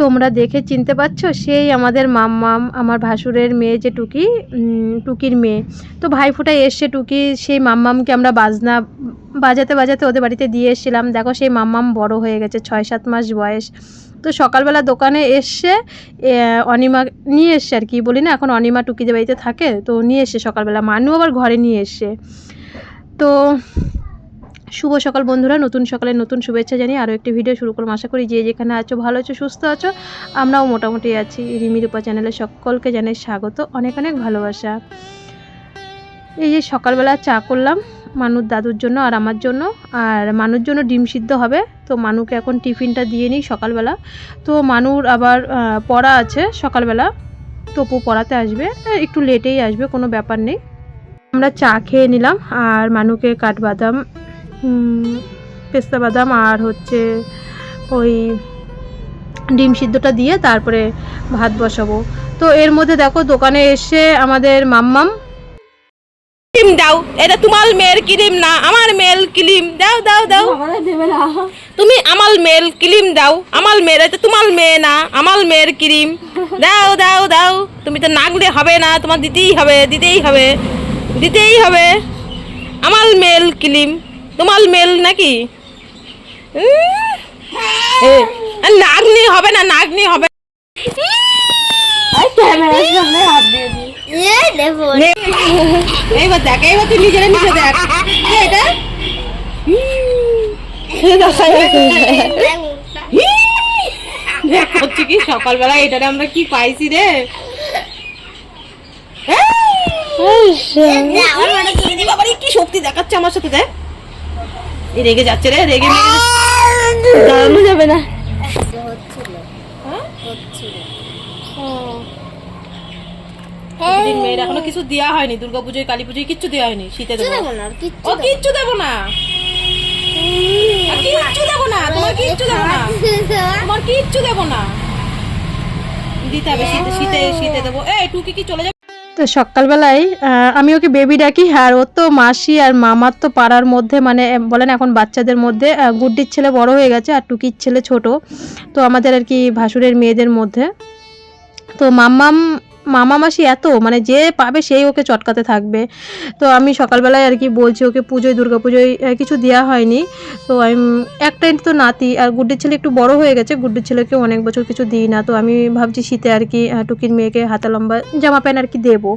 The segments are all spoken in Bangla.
তোমরা দেখে চিনতে পারছো, সেই আমাদের মাম্মাম, আমার ভাসুরের মেয়ে যে টুকি, টুকির মেয়ে। তো ভাইফোঁটায় এসছে টুকি, সেই মাম্মামকে আমরা বাজনা বাজাতে বাজাতে ওদের বাড়িতে দিয়ে এসেছিলাম। দেখো সেই মাম্মাম বড় হয়ে গেছে, 6-7 মাস বয়স। তো সকালবেলা দোকানে এসছে, অনিমা নিয়ে এসছে আর কি, বলি না এখন অনিমা টুকিদের বাড়িতে থাকে, তো নিয়ে এসছে সকালবেলা। মানু আবার ঘরে নিয়ে এসছে। তো শুভ সকাল বন্ধুরা, নতুন সকালে নতুন শুভেচ্ছা জানিয়ে আরও একটি ভিডিও শুরু করলাম। আশা করি যে যেখানে আছো ভালো আছো, সুস্থ আছো। আমরাও মোটামুটি আছি। রিমি রূপা চ্যানেলে সকলকে জানাই স্বাগত, অনেক অনেক ভালোবাসা। এই যে সকালবেলা চা করলাম মানুর দাদুর জন্য আর আমার জন্য, আর মানুর জন্য ডিম সিদ্ধ হবে। তো মানুকে এখন টিফিনটা দিয়ে নিই সকালবেলা। তো মানুর আবার পড়া আছে সকালবেলা, তপু পড়াতে আসবে, একটু লেটেই আসবে, কোনো ব্যাপার নেই। আমরা চা খেয়ে নিলাম আর মানুকে কাঠবাদাম, পেস্তা বাদাম আর হচ্ছে ওই ডিম সিদ্ধটা দিয়ে তারপরে ভাত বসাবো। তো এর মধ্যে দেখো দোকানে এসে আমাদের মাম্মাম, ক্রিম দাও, এটা তোমার মেয়ের ক্রিম না, আমার মেয়ের ক্রিম দাও দাও দাও। তুমি আমার মেয়ের ক্রিম দাও, আমার মেয়ের, এটা তোমার মেয়ে না, আমার মেয়ের ক্রিম দাও দাও দাও। তুমি তো না দিলে হবে না, তোমার দিতেই হবে, দিতেই হবে, দিতেই হবে। আমার মেয়ের ক্রিম, তোমার মেল নাকি? নাগনি হবে না, নাগনি হবে। এইবার দেখ, এইবার তুই নিজেরা নিজে দেখ এটা হচ্ছে কি সকালবেলা এটারে আমরা কি পাইছি রে। কি শক্তি দেখাচ্ছে আমার সাথে, দেখ রেগে যাচ্ছে রে, রেগে দাঁড়ানো যাবে না। মেয়ের এখনো কিছু দেওয়া হয়নি, দুর্গাপুজোয় কালী পুজোয় কিচ্ছু দেওয়া হয়নি, শীতে দেবো না, ও কিচ্ছু দেবো না, কিচ্ছু দেবো না, তোমার কিচ্ছু দেবো না, তোমার কিচ্ছু দেবো না, দিতে হবে শীতে, শীতে শীতে দেবো। এই টুকি কি চলে যাবে? তো সকালবেলায় আমি ওকে বেবি ডাকি, আর ওর তো মাসি আর মামার তো পাড়ার মধ্যে, মানে বলেন এখন বাচ্চাদের মধ্যে গুড্ডির ছেলে বড় হয়ে গেছে আর টুকির ছেলে ছোট, তো আমাদের আর কি ভাসুরের মেয়েদের মধ্যে। তো মামা মাসি এত, মানে যে পাবে সেই ওকে চটকাতে থাকবে। তো আমি সকালবেলায় আর কি বলছি ওকে, পুজোয় দুর্গাপুজোয় কিছু দেওয়া হয়নি। তো আমি একটাই তো নাতি, আর গুড্ডির ছেলে একটু বড় হয়ে গেছে, গুড্ডির ছেলেকে অনেক বছর কিছু দিই না। তো আমি ভাবছি শীতে আর কি টুকির মেয়েকে হাতা লম্বা জামা প্যান্ট আর কি দেবো,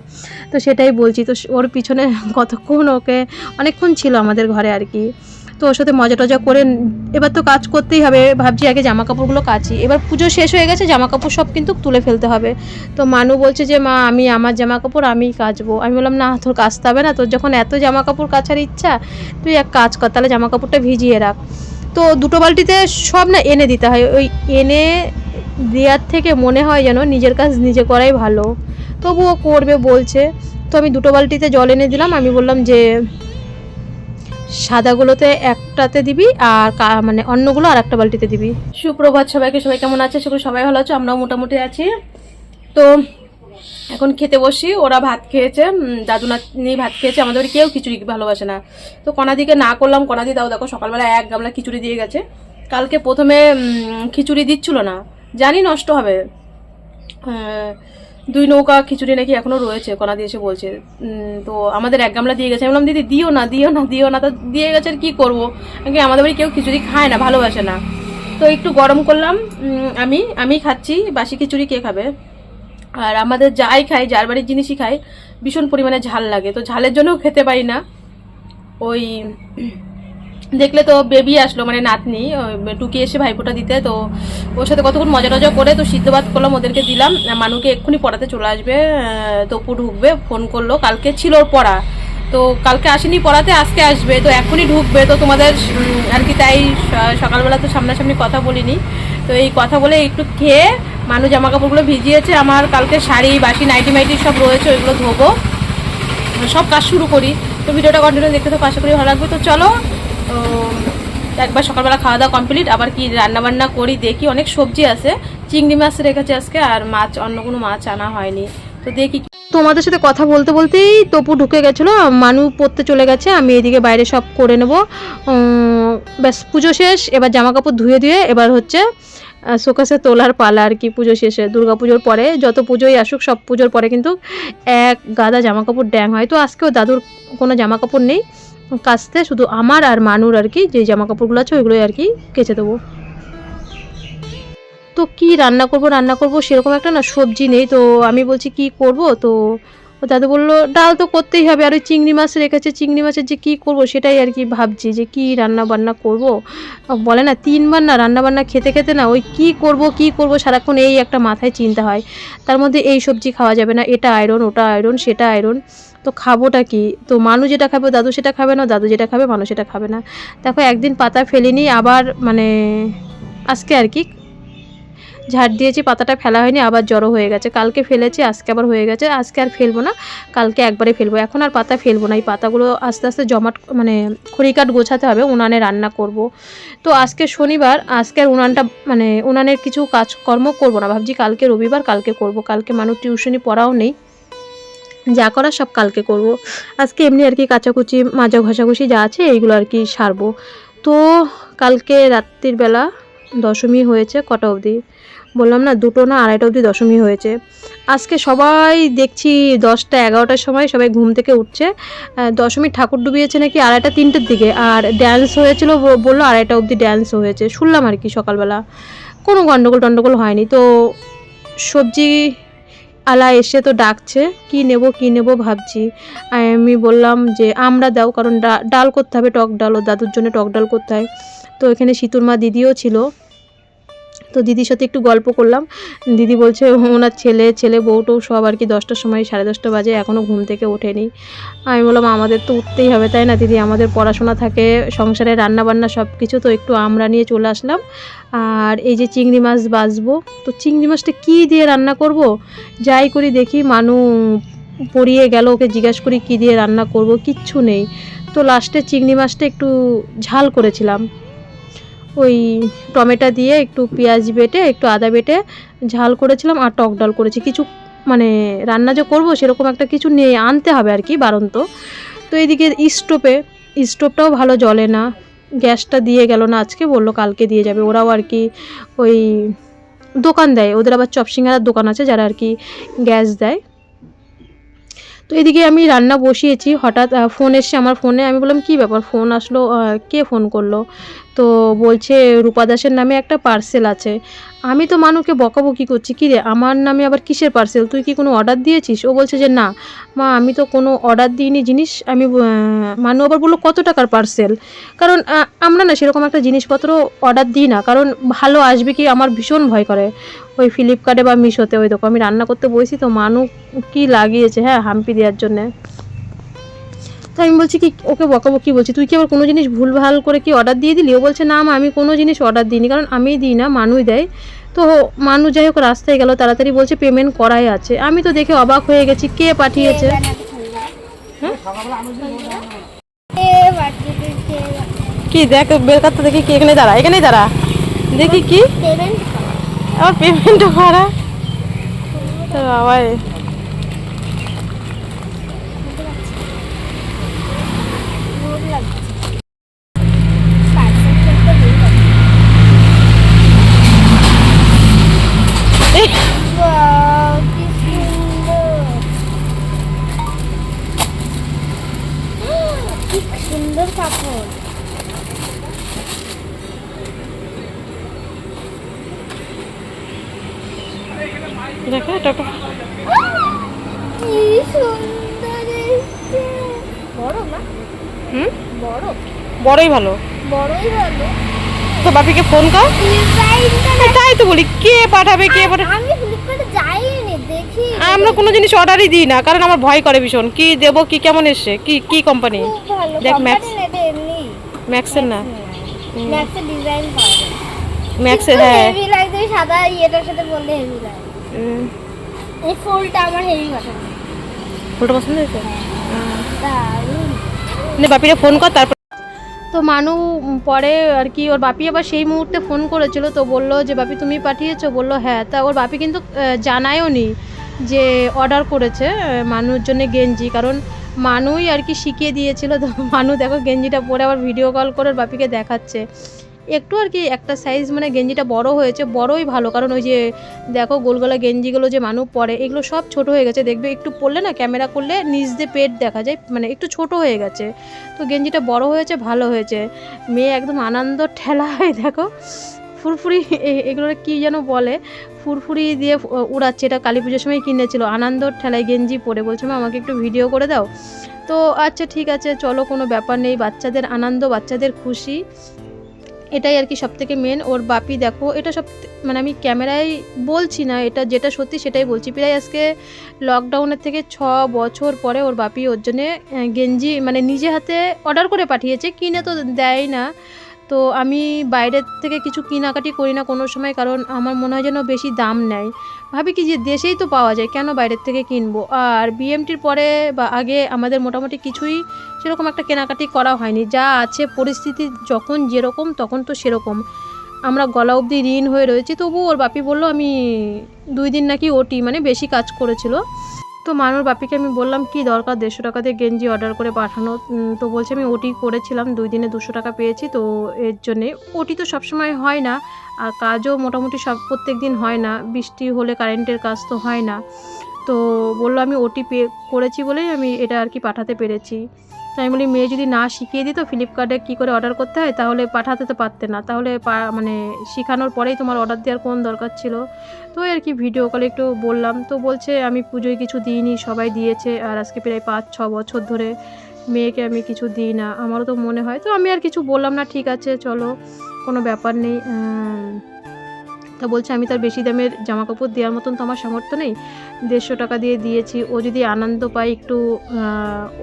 তো সেটাই বলছি। তো ওর পিছনে কতক্ষণ ওকে, অনেকক্ষণ ছিল আমাদের ঘরে আর কি। তো ওর সাথে মজা টজা করে এবার তো কাজ করতেই হবে, ভাবছি আগে জামা কাপড়গুলো কাচি। এবার পুজো শেষ হয়ে গেছে, জামা কাপড় সব কিন্তু তুলে ফেলতে হবে। তো মানু বলছে যে মা আমি আমার জামা কাপড় আমিই কাচবো। আমি বললাম না, তোর কাচতে হবে না, তোর যখন এত জামা কাপড় কাচার ইচ্ছা, তুই এক কাজ কর, তাহলে জামা কাপড়টা ভিজিয়ে রাখ। তো দুটো বালতিতে সব না এনে দিতে হয়, ওই এনে দেওয়ার থেকে মনে হয় যেন নিজের কাজ নিজে করাই ভালো। তবুও করবে বলছে। তো আমি দুটো বালতিতে জল এনে দিলাম, আমি বললাম যে সাদাগুলোতে একটাতে দিবি আর মানে অন্যগুলো আর একটা বালতিতে দিবি। সুপ্রভাত সবাইকে, সবাই কেমন আছে? সবাই ভালো আছো, আমরাও মোটামুটি আছি। তো এখন খেতে বসি, ওরা ভাত খেয়েছে, দাদু নাতনি ভাত খেয়েছে, আমাদের কেউ খিচুড়ি ভালোবাসে না। তো কণাদিকে না করলাম, কণাদি দাও দেখো সকালবেলা 1 গামলা খিচুড়ি দিয়ে গেছে। কালকে প্রথমে খিচুড়ি দিচ্ছিল না, জানি নষ্ট হবে, 2 নৌকা খিচুড়ি নাকি এখনো রয়েছে, কণা দিয়েছে বলছে। তো আমাদের 1 গামলা দিয়ে গেছে। আমি বললাম দিদি দিও না, দিও না, দিও না। তো দিয়ে গেছে, আর কি করবো, আমাদের বাড়ি কেউ খিচুড়ি খায় না, ভালোবাসে না। তো একটু গরম করলাম, আমি খাচ্ছি, বাসি খিচুড়ি কে খাবে? আর আমাদের যাই খাই, যার বাড়ির জিনিসই খাই, ভীষণ পরিমাণে ঝাল লাগে। তো ঝালের জন্যও খেতে পারি না। ওই দেখলে তো বেবি আসলো, মানে নাতনি টুকি এসে ভাইফোঁটা দিতে, তো ওর সাথে কতক্ষণ মজা টজা করে তো সিদ্ধ ভাত করলাম, ওদেরকে দিলাম। মানুকে এক্ষুনি পড়াতে চলে আসবে, তপু ঢুকবে, ফোন করলো, কালকে ছিল ওর পড়া, তো কালকে আসেনি পড়াতে, আজকে আসবে, তো এখনই ঢুকবে। তো তোমাদের আর কি তাই সকালবেলা তো সামনাসামনি কথা বলিনি, তো এই কথা বলে একটু খেয়ে মানু জামা কাপড়গুলো ভিজিয়েছে, আমার কালকে শাড়ি বাসি নাইটি মাইটি সব রয়েছে, ওইগুলো ধোবো, সব কাজ শুরু করি। তো ভিডিওটা কন্টিনিউ দেখতে তো আশা করি ভালো লাগবে। তো চলো একবার সকালবেলা খাওয়া দাওয়া কমপ্লিট, আবার কি রান্নাবান্না করি দেখি। অনেক সবজি আছে, চিংড়ি মাছ রেখেছে আজকে, আর মাছ অন্য কোনো মাছ আনা হয়নি। তো দেখি। তোমাদের সাথে কথা বলতে বলতেই তপু ঢুকে গেছিলো, মানু পড়তে চলে গেছে, আমি এদিকে বাইরে সব করে নেব। ব্যাস পুজো শেষ, এবার জামা কাপড় ধুয়ে এবার হচ্ছে শোকেসে তোলার পালা আর কি পুজো শেষে। দুর্গা পুজোর পরে যত পুজোই আসুক সব পুজোর পরে কিন্তু এক গাদা জামা কাপড় ড্যাং হয়। তো আজকেও দাদুর কোনো জামা কাপড় নেই কাচতে, শুধু আমার আর মানুর আর কি যে জামা কাপড়গুলো আছে ওইগুলোই আর কি কেচে দেবো। তো কি রান্না করব সেরকম একটা না সবজি নেই। তো আমি বলছি কি করব, তো ও দাদু বললো ডাল তো করতেই হবে, আর ওই চিংড়ি মাছ রেখেছে, চিংড়ি মাছের যে কী করব সেটাই আর কি ভাবছি যে কি রান্না বান্না করব। বলে না 3বার না রান্না বান্না খেতে খেতে না ওই কি করব সারাক্ষণ এই একটা মাথায় চিন্তা হয়। তার মধ্যে এই সবজি খাওয়া যাবে না, এটা আয়রন, ওটা আয়রন, সেটা আয়রন, তো খাবোটা কি? তো মানু যেটা খাবে দাদু সেটা খাবে না, দাদু যেটা খাবে মানু সেটা খাবে না। দেখো একদিন পাতা ফেলিনি, আবার মানে আজকে আর কি ঝাড় দিয়েছি, পাতাটা ফেলা হয়নি, আবার জড়ো হয়ে গেছে। কালকে ফেলেছি, আজকে আবার হয়ে গেছে। আজকে আর ফেলবো না, কালকে একবারে ফেলবো। এখন আর পাতা ফেলবো না, এই পাতাগুলো আস্তে আস্তে জমাট মানে খড়িকাঠ গোছাতে হবে, উনানে রান্না করব। তো আজকে শনিবার, আজকে আর উনানটা মানে উনানের কিছু কাজকর্ম করব না, ভাবছি কালকে রবিবার কালকে করব। কালকে মানুষ টিউশনি পড়াও নেই, যা করার সব কালকে করব। আজকে এমনি আর কি কাচাকুচি মাজা ঘষাঘষি যা আছে এইগুলো আর কি সারবো। তো কালকে রাত্রির বেলা দশমী হয়েছে, কটা অবধি বললাম না, 2টো না 2:30 অবধি দশমী হয়েছে। আজকে সবাই দেখছি 10টা 11টার সময় সবাই ঘুম থেকে উঠছে। দশমীর ঠাকুর ডুবিয়েছে নাকি 2:30 3টের দিকে, আর ড্যান্স হয়েছিল বললো 2:30 অবধি ড্যান্স হয়েছে, শুনলাম আর কি সকালবেলা। কোনো গন্ডগোল হয়নি। তো সবজি আলা এসে তো ডাকছে, কি নেব ভাবছি। আমি বললাম যে আমরা দাও, কারণ ডাল করতে হবে, টক ডাল, ও দাদুর জন্য টক ডাল করতে হয়। তো এখানে শীতুর মা দিদিও ছিল, তো দিদির সাথে একটু গল্প করলাম। দিদি বলছে ওনার ছেলে বউটাও সব আর কি 10টার সময় 10:30 বাজে এখনও ঘুম থেকে ওঠেনি। আমি বললাম আমাদের তো উঠতেই হবে তাই না দিদি, আমাদের পড়াশোনা থাকে, সংসারে রান্নাবান্না সব কিছু, তো একটু আমরা নিয়ে চলে আসলাম। আর এই যে চিংড়ি মাছ বাছবো, তো চিংড়ি মাছটা কী দিয়ে রান্না করব, যাই করি দেখি মানু পড়িয়ে গেল, ওকে জিজ্ঞাসা করি কী দিয়ে রান্না করব, কিচ্ছু নেই। তো লাস্টে চিংড়ি মাছটা একটু ঝাল করেছিলাম, ওই টমেটো দিয়ে একটু পেঁয়াজ বেটে একটু আদা বেটে ঝাল করেছিলাম, আর টক ডাল করেছি। কিছু মানে রান্না যে করব সেরকম একটা কিছু নিয়ে আনতে হবে আর কি বারন্ত। তো এইদিকে স্টোভটাও ভালো জ্বলে না, গ্যাসটা দিয়ে গেল না আজকে, বললো কালকে দিয়ে যাবে। ওরাও আর কি ওই দোকান দেয়, ওদের আবার চপসিঙ্গারার দোকান আছে যারা আর কি গ্যাস দেয়। তো এদিকে আমি রান্না বসিয়েছি, হঠাৎ ফোন এসছে আমার ফোনে। আমি বললাম কী ব্যাপার, ফোন আসলো, কে ফোন করলো? তো বলছে রূপা দাসের নামে একটা পার্সেল আছে। আমি তো মানুকে বকাবকি করছি, কী রে আমার নামে আবার কিসের পার্সেল, তুই কি কোনো অর্ডার দিয়েছিস? ও বলছে যে না মা আমি তো কোনো অর্ডার দিইনি জিনিস। আমি মানু আবার বললো কত টাকার পার্সেল, কারণ আমরা না সেরকম একটা জিনিসপত্র অর্ডার দিই না, কারণ ভালো আসবে কি আমার ভীষণ ভয় করে ওই ফ্লিপকার্টে বা মিশোতে। ওই দেখো আমি রান্না করতে বসি তো মানু কি লাগিয়েছে, হ্যাঁ হাম্পি দেওয়ার জন্যে। তো আমি বলছি কি ওকে বকাবকি বলছি, তুই কি আবার কোনো জিনিস ভুলভাল করে কি অর্ডার দিয়ে দিলি? ও বলছে না মা আমি কোনো জিনিস অর্ডার দিইনি, কারণ আমিই দিই না মানুই দেয়। তো মানু যাই হোক রাস্তায় গেল তাড়াতাড়ি, বলছে পেমেন্ট করাই আছে। আমি তো দেখে অবাক হয়ে গেছি, কে পাঠিয়েছে? কি দেখ বেরকার তো দেখি কি, এখানেই দাঁড়া দেখি কি আমার পেমেন্টও করা। তো বাবা সুন্দর কাপড়। দেখো এটা কি সুন্দর এসেছে। বড় না? বড়, বড়ই ভালো, বড়ই ভালো। তো বাপিকে ফোন কর। ডিজাইনটা তাই তো বলি কে পাঠাবে আমি ফ্লিপকার্টে যাইনি, দেখি আমরা কোনো জিনিস অর্ডারই দিই না, কারণ আমার ভয় করে ভীষণ, কি দেবো কি কেমন এসছে কি কোম্পানি। খুব ভালো দেখ কোম্পানি ম্যাক্স, না, এটা এমনি ম্যাক্সের না, ম্যাক্সের ডিজাইন পাওয়া যায়। ম্যাক্সের হ্যাঁ। হেভি লাগছে সাদা ইয়েটার সাথে, বললে হেভি লাগে। এই ফুলটা আমার হেভি পছন্দ। ফুলটা পছন্দ হয়েছে, দারুণ। নে বাপিরে ফোন কর। তারপর তো মানু পরে আর কি ওর বাপি আবার সেই মুহূর্তে ফোন করেছিল, তো বললো যে বাপি তুমি পাঠিয়েছো, বললো হ্যাঁ। তা ওর বাপি কিন্তু জানায়ও নি যে অর্ডার করেছে মানুর জন্য গেঞ্জি, কারণ মানুই আর কি শিখিয়ে দিয়েছিল। তো মানু দেখো গেঞ্জিটা পরে আবার ভিডিও কল করে ওর বাপিকে দেখাচ্ছে, একটু আর কি একটা সাইজ মানে গেঞ্জিটা বড় হয়েছে, বড়ই ভালো, কারণ ওই যে দেখো গোলগলা গেঞ্জিগুলো যে মানুষ পরে এগুলো সব ছোট হয়ে গেছে, দেখবে একটু পরলে না ক্যামেরা করলে নিচ দিয়ে পেট দেখা যায়, মানে একটু ছোট হয়ে গেছে। তো গেঞ্জিটা বড় হয়েছে, ভালো হয়েছে। মেয়ে একদম আনন্দ ঠেলায় দেখো ফুরফুরি, এগুলো কি যেন বলে, ফুরফুরি দিয়ে উড়াচ্ছে। এটা কালী পুজোর সময় কিনেছিল, আনন্দ ঠেলায় গেঞ্জি পরে, বলছে মা আমাকে একটু ভিডিও করে দাও। তো আচ্ছা ঠিক আছে চলো, কোনো ব্যাপার নেই, বাচ্চাদের আনন্দ, বাচ্চাদের খুশি, এটাই আর কি সবথেকে মেন। ওর বাপি দেখো, এটা সব মানে আমি ক্যামেরায় বলছি না, এটা যেটা সত্যি সেটাই বলছি। প্রায় আজকে লকডাউনের থেকে 6 বছর পরে ওর বাপি ওর জন্যে গেঞ্জি মানে নিজে হাতে অর্ডার করে পাঠিয়েছে, কিনে তো দেয় না। তো আমি বাইরের থেকে কিছু কেনাকাটি করি না কোনো সময়, কারণ আমার মনে হয় যেন বেশি দাম নেয়। ভাবি কি যে দেশেই তো পাওয়া যায়, কেন বাইরের থেকে কিনবো। আর বিএমটির পরে বা আগে আমাদের মোটামুটি কিছুই সেরকম একটা কেনাকাটি করা হয়নি, যা আছে পরিস্থিতি যখন যেরকম তখন তো সেরকম। আমরা গলা অবধি ঋণ হয়ে রয়েছি, তবুও ওর বাপি বললো আমি 2 দিন নাকি ওটি মানে বেশি কাজ করেছিল। তো মানুর বাপিকে আমি বললাম কি দরকার 150 টাকা দিয়ে গেঞ্জি অর্ডার করে পাঠানো, তো বলছে আমি ওটি করেছিলাম 2 দিনে 200 টাকা পেয়েছি, তো এর জন্যে। ওটি তো সবসময় হয় না, আর কাজও মোটামুটি প্রত্যেক দিন হয় না, বৃষ্টি হলে কারেন্টের কাজ তো হয় না। তো বললো আমি ওটি করেছি বলেই আমি এটা আর কি পাঠাতে পেরেছি। তাই বলি মেয়ে যদি না শিখিয়ে দিত ফ্লিপকার্টে কী করে অর্ডার করতে হয়, তাহলে পাঠাতে তো পারতে না, তাহলে মানে শেখানোর পরেই তোমার অর্ডার দেওয়ার কোন দরকার ছিল। তো আর কি ভিডিও কলে একটু বললাম। তো বলছে আমি পুজোয় কিছু দিইনি, সবাই দিয়েছে, আর আজকে প্রায় 5-6 বছর ধরে মেয়েকে আমি কিছু দিই না, আমারও তো মনে হয়। তো আমি আর কিছু বললাম না, ঠিক আছে চলো কোনো ব্যাপার নেই। তা বলছে আমি তার বেশি দামের জামা কাপড় দেওয়ার মতন তো আমার সামর্থ্য নেই, 150 টাকা দিয়ে দিয়েছি। ও যদি আনন্দ পায় একটু,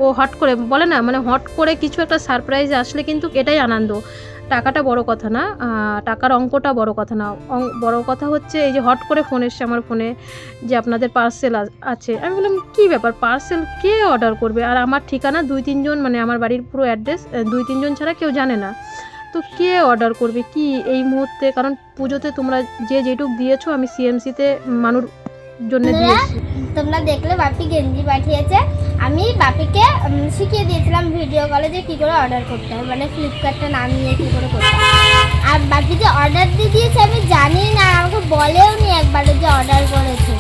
ও হট করে বলে না, মানে হট করে কিছু একটা সারপ্রাইজ আসলে কিন্তু এটাই আনন্দ। টাকাটা বড় কথা না, টাকার অঙ্কটা বড় কথা না, বড় কথা হচ্ছে এই যে হট করে ফোন এসছে আমার ফোনে যে আপনাদের পার্সেল আছে। আমি বললাম কী ব্যাপার, পার্সেল কে অর্ডার করবে, আর আমার ঠিকানা 2-3 জন, মানে আমার বাড়ির পুরো অ্যাড্রেস 2-3 জন ছাড়া কেউ জানে না, তো কে অর্ডার করবে কি এই মুহূর্তে। কারণ পুজোতে তোমরা যে যেটুক দিয়েছো আমি সিএমসিতে মানুর জন্য দিয়েছি। তোমরা দেখলে বাপি গেঞ্জি পাঠিয়েছে, আমি বাপিকে শিখিয়ে দিয়েছিলাম ভিডিও কলে যে কী করে অর্ডার করতে হয়, মানে ফ্লিপকার্টটা নামিয়ে কী করে করতে হয়। আর বাপি যে অর্ডার দিয়ে দিয়েছে আমি জানি না, আমাকে বলেও নি একবারে যে অর্ডার করেছে।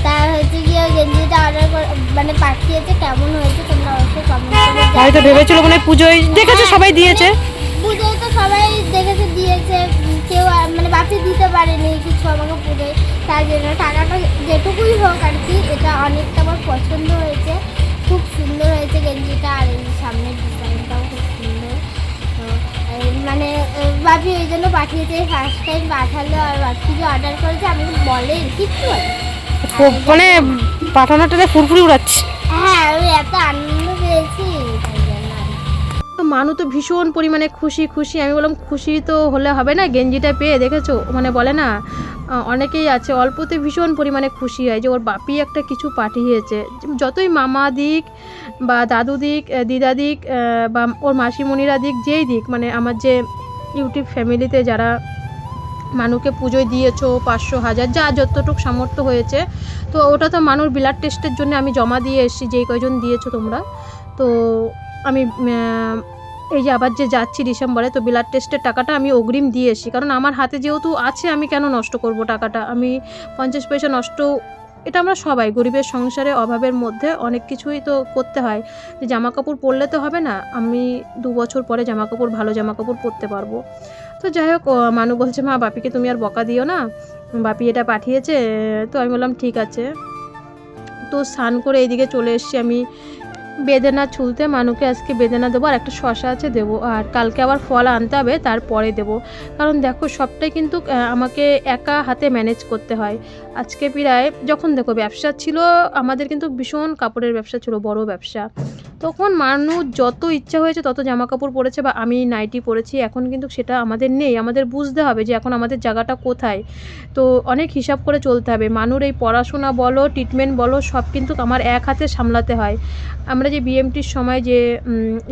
তা হচ্ছে গিয়ে গেঞ্জিটা অর্ডার করে মানে পাঠিয়েছে, কেমন হয়েছে তোমরা অবশ্যই কমেন্ট করে জানাবে। হয়তো ভেবেছিল মানে পুজোয় দেখেছে সবাই দিয়েছে, পুজোয় তো সবাই দেখেছে দিয়েছে, কেউ মানে বাপি দিতে পারেনি কিছু আমাকে পুজোয়, তার জন্য টাকাটা যেটুকুই হোক আর কি, এটা অনেকটা আমার পছন্দ হয়েছে, খুব সুন্দর হয়েছে গেঞ্জিটা, আর এই সামনের ডিজাইনটাও খুব সুন্দর। তো মানে বাপি ওই জন্য পাঠিয়েছে, ফার্স্ট টাইম পাঠালো, আর বাপি যে অর্ডার করেছে আমি বলে কিচ্ছু বলে মানে পাঠানোটা ফুরফুরি উড়াচ্ছে। হ্যাঁ আমি এত আনন্দ পেয়েছি তাই জন্য। তো মানু তো ভীষণ পরিমাণে খুশি। আমি বললাম খুশি তো হলে হবে না, গেঞ্জিটা পেয়ে দেখেছো, মানে বলে না অনেকেই আছে অল্পতে ভীষণ পরিমাণে খুশি হয় যে ওর বাপি একটা কিছু পাঠিয়েছে। যতই মামা দিক বা দাদু দিক, দিদা দিক বা ওর মাসিমণিরা দিক, যেই দিক, মানে আমার যে ইউটিউব ফ্যামিলিতে যারা মানুকে পুজোয় দিয়েছো 500-1000 যা যতটুকু সামর্থ্য হয়েছে, তো ওটা তো মানুর ব্লাড টেস্টের জন্য আমি জমা দিয়ে এসেছি, যেই কয়জন দিয়েছো তোমরা। তো আমি এই যে আবার যে যাচ্ছি ডিসেম্বরে, তো ব্লাড টেস্টের টাকাটা আমি অগ্রিম দিয়ে এসেছি, কারণ আমার হাতে যেহেতু আছে আমি কেন নষ্ট করব টাকাটা, আমি 50 পয়সা নষ্ট, এটা আমরা সবাই গরিবের সংসারে অভাবের মধ্যে অনেক কিছুই তো করতে হয়, যে জামা কাপড় পরলে তো হবে না, আমি 2 বছর পরে জামা কাপড় ভালো জামা কাপড় পরতে পারবো। তো যাই হোক মানু বলছে মা বাপিকে তুমি আর বকা দিও না, বাপি এটা পাঠিয়েছে। তো আমি বললাম ঠিক আছে। তো স্নান করে এইদিকে চলে এসেছি আমি বেদানা ছুলতে, মানুকে আজকে বেদানা দেবো, আর একটা শশা আছে দেবো, আর কালকে আবার ফল আনতে হবে তারপরে দেবো, কারণ দেখো সবটাই কিন্তু আমাকে একা হাতে ম্যানেজ করতে হয়। আজকে প্রায় যখন দেখো ব্যবসা ছিল আমাদের, কিন্তু ভীষণ কাপড়ের ব্যবসা ছিল, বড় ব্যবসা, তখন মানুষ যত ইচ্ছা হয়েছে তত জামা কাপড় পরেছে বা আমি নাইটি পরেছি, এখন কিন্তু সেটা আমাদের নেই, আমাদের বুঝতে হবে যে এখন আমাদের জায়গাটা কোথায়। তো অনেক হিসাব করে চলতে হবে, মানুর এই পড়াশোনা বলো ট্রিটমেন্ট বলো সব কিন্তু আমার এক হাতে সামলাতে হয়। আমরা যে বিএমটির সময় যে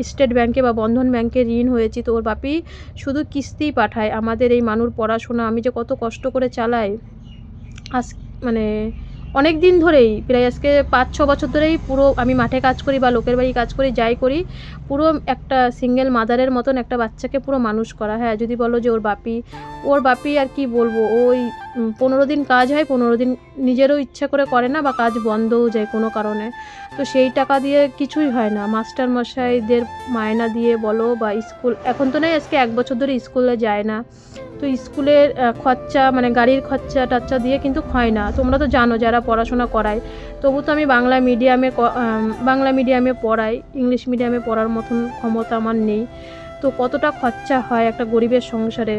স্টেট ব্যাংকে বা বন্ধন ব্যাংকে ঋণ হয়েছি, তো ওর বাপি শুধু কিস্তিই পাঠায়, আমাদের এই মানুর পড়াশোনা আমি যে কত কষ্ট করে চালাই, মানে অনেক দিন ধরেই, প্রায় আজকে 5-6 বছর ধরেই পুরো আমি মাঠে কাজ করি বা লোকের বাড়ি কাজ করি, যাই করি, পুরো একটা সিঙ্গেল মাদারের মতন একটা বাচ্চাকে পুরো মানুষ করা। হ্যাঁ, যদি বলো যে ওর বাপি আর কি বলবো, ওই 15 দিন কাজ হয়, 15 দিন নিজেরও ইচ্ছা করে করে না বা কাজ বন্ধও যায় কোনো কারণে। তো সেই টাকা দিয়ে কিছুই হয় না, মাস্টার মশাইদের মায়না দিয়ে বলো বা স্কুল, এখন তো নয়, আজকে 1 বছর ধরে স্কুলে যায় না। তো স্কুলের খরচা মানে গাড়ির খরচা টাচ্চা দিয়ে কিন্তু হয় না। তোমরা তো জানো যারা পড়াশোনা করায়, তবু তো আমি বাংলা মিডিয়ামে পড়াই, ইংলিশ মিডিয়ামে পড়ার মতন ক্ষমতা আমার নেই। তো কতটা খরচা হয় একটা গরিবের সংসারে।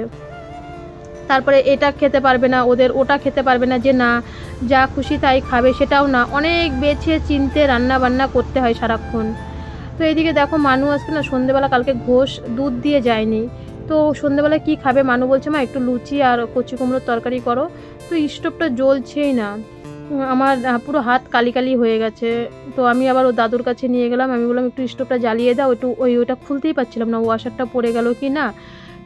তারপরে এটা খেতে পারবে না, ওটা খেতে পারবে না, যে না যা খুশি তাই খাবে সেটাও না, অনেক বেছে চিনতে রান্না বান্না করতে হয় সারাক্ষণ। তো এইদিকে দেখো মানু আজকে না সন্ধেবেলা, কালকে ঘোষ দুধ দিয়ে যায়নি, তো সন্ধেবেলা কি খাবে, মানু বলছে মা একটু লুচি আর কচি কুমড়োর তরকারি করো। তো স্টোভটা জ্বলছেই না, আমার পুরো হাত কালি কালি হয়ে গেছে। তো আমি আবার ও দাদুর কাছে নিয়ে গেলাম, আমি বললাম একটু স্টোভটা জ্বালিয়ে দাও, একটু ওইটা খুলতেই পারছিলাম না, ওয়াশারটা পড়ে গেল কি না।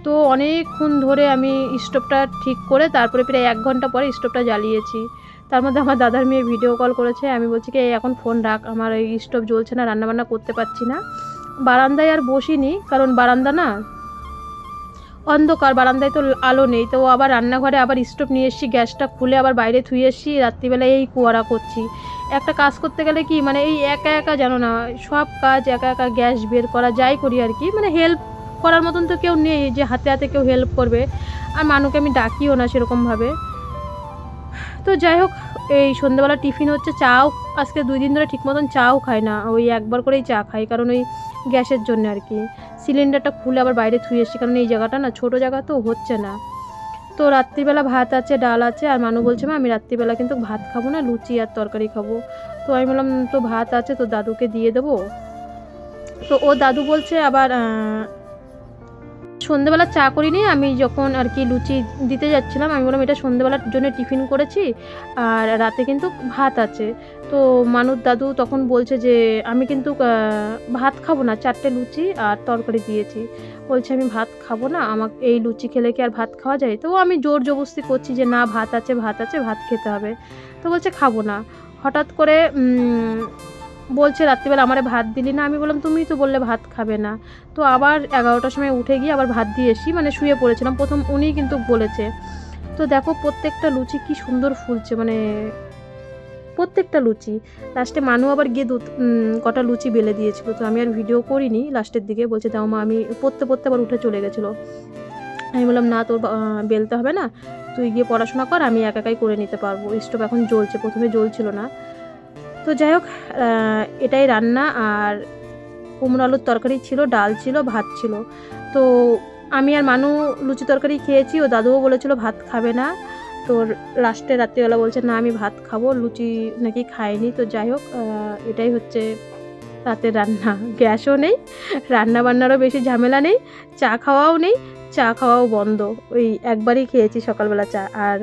তো অনেকক্ষণ ধরে আমি স্টোভটা ঠিক করে তারপরে প্রায় 1 ঘন্টা পরে স্টোভটা জ্বালিয়েছি। তার মধ্যে আমার দাদার মেয়ে ভিডিও কল করেছে, আমি বলছি কি এখন ফোন রাখ, আমার এই স্টোভ জ্বলছে না, রান্নাবান্না করতে পারছি না। বারান্দায় আর বসিনি, কারণ বারান্দা না অন্ধকার, বারান্দায় তো আলো নেই। তো আবার রান্নাঘরে আবার স্টোভ নিয়ে এসেছি, গ্যাসটা খুলে আবার বাইরে থুয়ে এসেছি, রাত্রিবেলায় এই কুয়ারা করছি। একটা কাজ করতে গেলে কি মানে এই একা একা জানো না, সব কাজ একা একা, গ্যাস বের করা, যাই করি আর কি, মানে হেল্প করার মতন তো কেউ নেই যে হাতে হাতে কেউ হেল্প করবে, আর মানুকে আমি ডাকিও না সেরকমভাবে। তো যাই হোক, এই সন্ধ্যাবেলা টিফিন হচ্ছে, চাও আজকে 2 দিন ধরে ঠিক মতন চাও খাই না, ওই একবার করেই চা খাই, কারণ ওই গ্যাসের জন্য আর কি। সিলিন্ডারটা খুলে আবার বাইরে থুয়ে এসেছি, কারণ এই জায়গাটা না ছোটো জায়গা, তো হচ্ছে না। তো রাত্রিবেলা ভাত আছে, ডাল আছে, আর মানু বলছে মা আমি রাত্রিবেলা কিন্তু ভাত খাবো না, লুচি আর তরকারি খাবো। তো আমি বললাম তো ভাত আছে তো দাদুকে দিয়ে দেবো। তো ও দাদু বলছে আবার সন্ধ্যেবেলা চা করিনি, আমি যখন আর কি লুচি দিতে যাচ্ছিলাম, আমি বললাম এটা সন্ধ্যেবেলার জন্য টিফিন করেছি, আর রাতে কিন্তু ভাত আছে। তো মানুর দাদু তখন বলছে যে আমি কিন্তু ভাত খাবো না, 4টে লুচি আর তরকারি দিয়েছি, বলছে আমি ভাত খাবো না, আমাকে এই লুচি খেলে কি আর ভাত খাওয়া যায়। তো আমি জোর জবরদস্তি করছি যে না ভাত আছে ভাত খেতে হবে। তো বলছে খাবো না। হঠাৎ করে বলছে রাত্রিবেলা আমারে ভাত দিলি না, আমি বললাম তুমি তো বললে ভাত খাবে না। তো আবার 11টার সময় উঠে গিয়ে আবার ভাত দিয়ে এসি, মানে শুয়ে পড়েছিলাম, প্রথম উনিই কিন্তু বলেছে। তো দেখো প্রত্যেকটা লুচি কি সুন্দর ফুলছে, মানে প্রত্যেকটা লুচি। লাস্টে মানু আবার গিয়ে কটা লুচি বেলে দিয়েছিল, তো আমি আর ভিডিও করিনি লাস্টের দিকে, বলছে দাও মা, আমি পড়তে আবার উঠে চলে গেছিলো। আমি বললাম না তোর বেলতে হবে না, তুই গিয়ে পড়াশোনা কর, আমি একাই করে নিতে পারবো, স্টোভ এখন জ্বলছে, প্রথমে জ্বলছিল না। তো যাই হোক, এটাই রান্না, আর কুমড়ো আলুর তরকারি ছিল, ডাল ছিল, ভাত ছিল। তো আমি আর মানু লুচি তরকারি খেয়েছি, ও দাদুও বলেছিল ভাত খাবে না। তো লাস্টে রাত্রিবেলা বলছে না আমি ভাত খাবো, লুচি নাকি খায়নি। তো যাই হোক, এটাই হচ্ছে রাতের রান্না। গ্যাসও নেই, রান্না বান্নারও বেশি ঝামেলা নেই, চা খাওয়াও বন্ধ। ওই একবারই খেয়েছি সকালবেলা চা, আর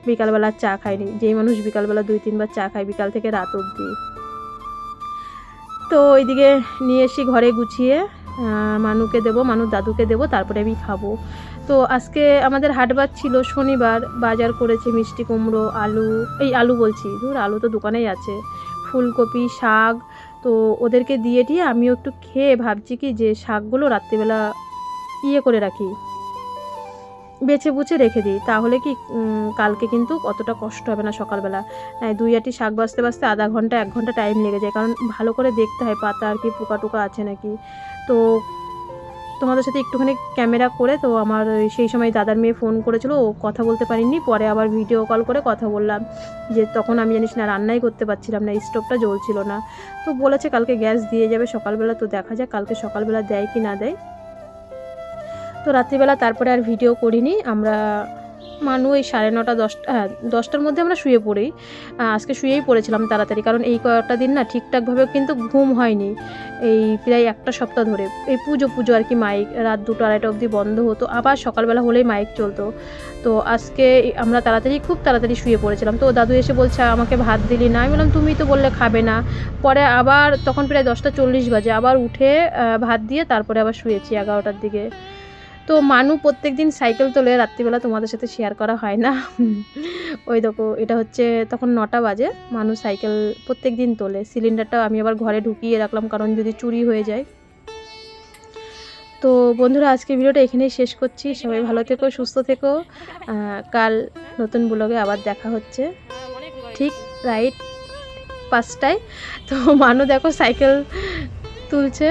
বিকালবেলা চা খাইনি। যেই মানুষ বিকালবেলা 2-3 বার চা খায় বিকাল থেকে রাত অবধি। তো ওইদিকে নিয়ে এসি ঘরে গুছিয়ে, মানুকে দেবো, মানুর দাদুকে দেবো, তারপরে আমি খাবো। তো আজকে আমাদের হাটবার ছিল, শনিবার, বাজার করেছে মিষ্টি কুমড়ো, আলু বলছি, আলু তো দোকানেই আছে, ফুলকপি, শাক। তো ওদেরকে দিয়ে আমিও একটু খেয়ে ভাবছি কি যে শাকগুলো রাত্রিবেলা করে রাখি, বেছে বুছে রেখে দিই, তাহলে কি কালকে কিন্তু অতটা কষ্ট হবে না সকালবেলা। 2 আটি শাক বাছতে আধা ঘন্টা 1 ঘন্টা টাইম লেগে যায়, কারণ ভালো করে দেখতে হয় পাতা আর কি পোকা টোকা আছে নাকি। তো তোমাদের সাথে একটুখানি ক্যামেরা করে, তো আমার সেই সময় দাদার মেয়ে ফোন করেছিল, ও কথা বলতে পারিনি, পরে আবার ভিডিও কল করে কথা বললাম, যে তখন আমি জানিস না রান্নাই করতে পারছিলাম না, স্টোভটা জ্বলছিল না। তো বলেছে কালকে গ্যাস দিয়ে যাবে সকালবেলা, তো দেখা যাক কালকে সকালবেলা দেয় কি না দেয়। তো রাত্রিবেলা তারপরে আর ভিডিও করিনি। আমরা মানু এই 9:30-10টার মধ্যে আমরা শুয়ে পড়ি। আজকে শুয়েই পড়েছিলাম তাড়াতাড়ি, কারণ এই কয়েকটা দিন না ঠিকঠাকভাবে কিন্তু ঘুম হয়নি, এই প্রায় 1 সপ্তাহ ধরে। এই পুজো আর কি মাইক রাত 2-2:30 অবধি বন্ধ হতো, আবার সকালবেলা হলেই মাইক চলতো। তো আজকে আমরা খুব তাড়াতাড়ি শুয়ে পড়েছিলাম। তো দাদু এসে বলছে আমাকে ভাত দিলি না, আমি বললাম তুমি তো বললে খাবে না। পরে আবার তখন প্রায় 10:40 বাজে, আবার উঠে ভাত দিয়ে তারপরে আবার শুয়েছি 11টার দিকে। তো মানু প্রত্যেক দিন সাইকেল তোলে, রাত্রিবেলা তোমাদের সাথে শেয়ার করা হয় না। ওই দেখো এটা হচ্ছে তখন 9টা বাজে, মানু সাইকেল প্রত্যেক দিন তোলে। সিলিন্ডারটা আমি আবার ঘরে ঢুকিয়ে রাখলাম কারণ যদি চুরি হয়ে যায়। তো বন্ধুরা আজকে ভিডিওটা এখানেই শেষ করছি। সবাই ভালো থেকো, সুস্থ থেকো। কাল নতুন ব্লগে আবার দেখা হচ্ছে ঠিক রাইট 5টায়। তো মানু দেখো সাইকেল তুলছে।